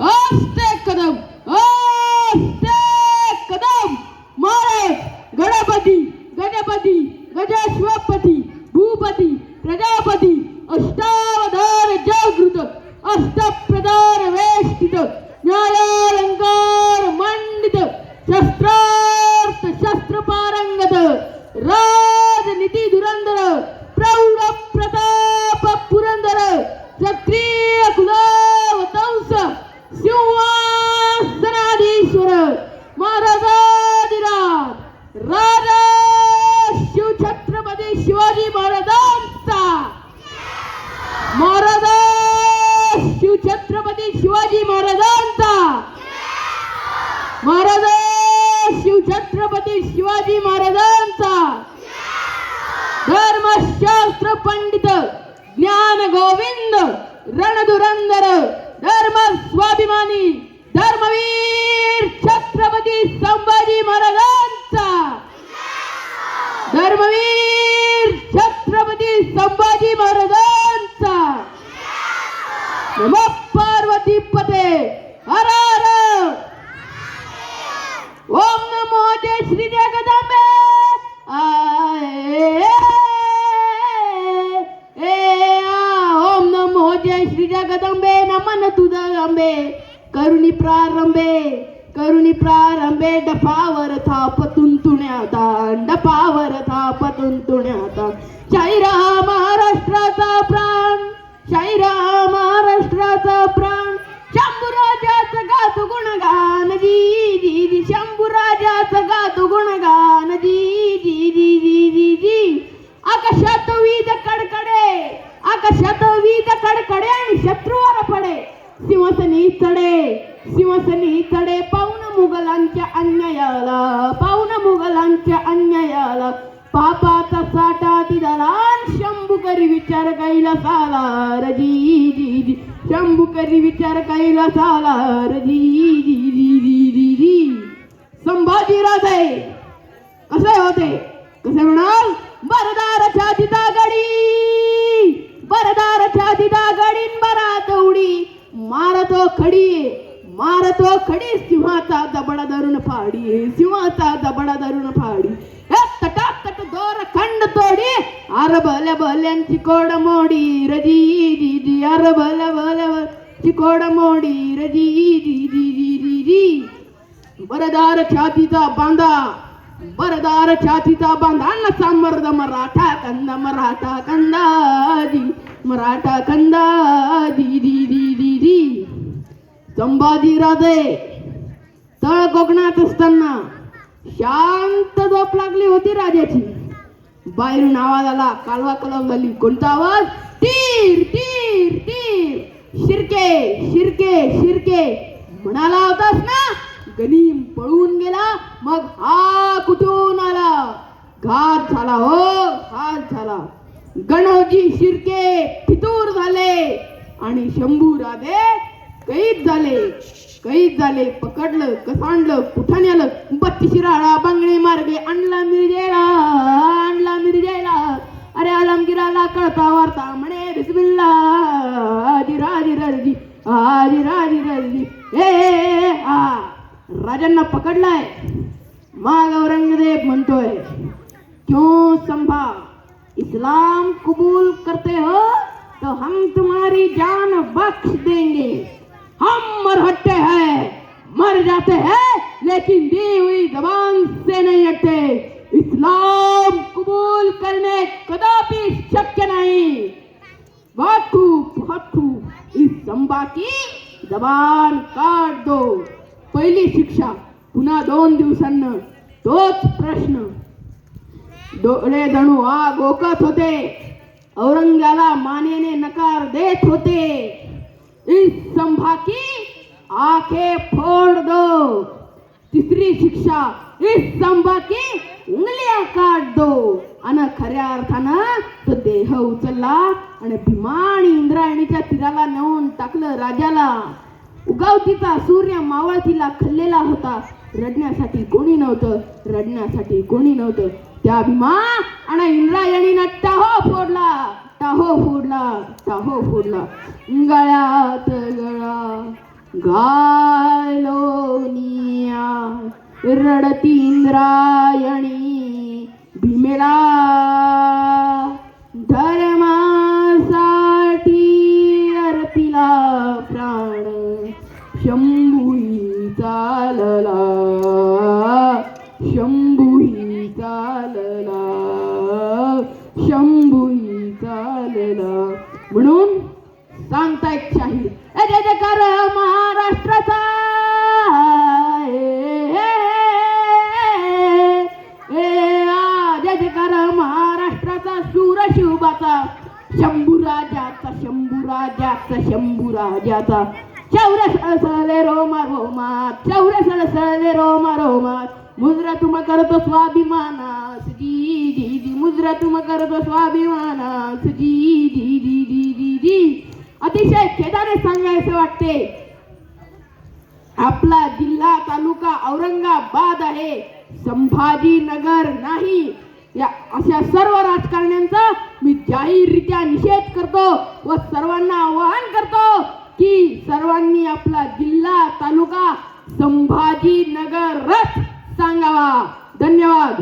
आस्ते कदम, आस्ते कदम. महाराज गणपती गणपती गजेश्वरपती भूपती प्रजापती अष्टावधान जागृत अष्टप्रधान वेष्टित न्यायालंकार मंडित शस्त्रार्थ शस्त्र पारंगत राजनीती धुरंधर प्रौढ प्रताप पुरंदर क्षत्रिय कुलावतंस सिंहासनाधीश्वर महाराजाधिराज राजा शिवछत्रपती शिवाजी महाराजांचा महाराजा शिवछत्रपती शिवाजी महाराजांचा महाराजा शिवछत्रपती शिवाजी महाराजांचा धर्मशास्त्र पंडित ज्ञान गोविंद रणधुरंदर धर्म स्वाभिमानी धर्मवीर छत्रपती संभाजी महाराजांचा धर्मवीर छत्रपती संभाजी महाराजांचा नमो पार्वती पते हर हर ओम नमो जय श्री जगदंबे ओम नमो जय श्री जगदंबे नमन तुझा अंबे करुणी प्रारंभे डफावर थापतून तुण्याता डफावर थापतून तुण्याता शाहिरा महाराष्ट्राचा प्राण शाहिरा महाराष्ट्राचा प्राण शंभूराजाचं गातो गुणगान जी जी जी शंभूराजाचं गातो गुणगान जी जी जी जी जी जी आकाशात वीज कडकडे आणि शत्रूवर पडे सिंहासनी चढे मुघलांच्या अन्यायाला पापाचा साठा दिदालान शंभू करी विचार कैलासाला रजी जी जी शंभू करी विचार कैलासाला रजी जी जी जी जी जी संभाजी राजे कसे होते कसे म्हणाल बरदाराच्या दिदा गडीन बरात उडी मारतो खडी सिंहाचा दबडा धरून फाडी तटातट दोर खंड तोडी अर भल्या भल्यांची कोड मोडी रजी जी जी अर भल्या भल्या कोड मोडी रजी जी जी जी जी जी बरदार छातीचा बांधा नसा मर्द मराठा कंदा जी जी जी जी जी संभाजी राजे तळ कोकणात असताना शांत झोप लागली होती राजाची. बाहेरून आवाज आला, कालवा कलम झाली. कोणता आवाज? तीर तीर तीर शिर्के म्हणाला होतास ना. गनीम पळून गेला, मग हा कुठून आला? घात झाला. गणोजी शिर्के फितूर झाले आणि शंभू राजे कैद झाले. पकडलं, कसांडलं, कुठं नेलं? 32 शिराळा बांगणे मार्गे आणला मिरजेला. अरे आलमगिराला कळता वार्ता म्हणे बिस्मिल्ला आजी राजांना पकडलाय. मग औरंगजेब म्हणतोय, क्यों संभा इस्लाम कबूल करते हो तो हम तुम्हारी जान बख्श देंगे. हम मरहट्टे हैं, मर जाते हैं, लेकिन दी हुई जबान से नहीं हटते. इस्लाम कबूल करने कदापि शक्य नहीं. वाटू इस संभा की जबान काट दो. पहिली शिक्षा. पुन्हा 2 दिवसांना तोच प्रश्न. डोळे जणू आग ओकत होते. औरंग्याला मानेने नकार देत होते. इस संभा की आंखें फोड़ दो. तिसरी शिक्षा. इस संभा की उंगलियां काट दो. आणि खऱ्या अर्थानं तो देह उचलला आणि भीमा आणि इंद्रायणीच्या तीराला नेऊन टाकलं राजाला. उगवतीचा सूर्य मावळतीला खल्लेला होता. रडण्यासाठी कोणी नव्हतं. त्या भीमा आणि इंद्रायणीनं टाहो फोडला. गळ्यात गळा गायलोनिया रडती इंद्रायणी भीमेला धर्मासाठी अर्पिला प्राण शंभूही चालला शंभूही चालला शंभूही चालला म्हणून सांगतायत शाहीर जय जयकार महाराष्ट्राचा जय जयकार महाराष्ट्राचा शूर शिवबाचा शंभूराजाचा शंभूराजाचा शंभूराजाचा शौर्य सळसळले रोमा रोमात शौर्य सळसळले रोमा रोमात मुद्रा तुम करतो स्वाभिमानास जी जी जी मुद्रा तुम करतो स्वाभिमानास जी जी जी जी जी जी अतिशय खेदाने सांगायचं वाटते आपला जिल्हा तालुका औरंगाबाद आहे संभाजीनगर नाही या अशा सर्व राजकारण्यांचा मी जाहीररित्या निषेध करतो व सर्वांना आवाहन करतो की सर्वांनी आपला जिल्हा तालुका संभाजीनगरच सांगावा. धन्यवाद.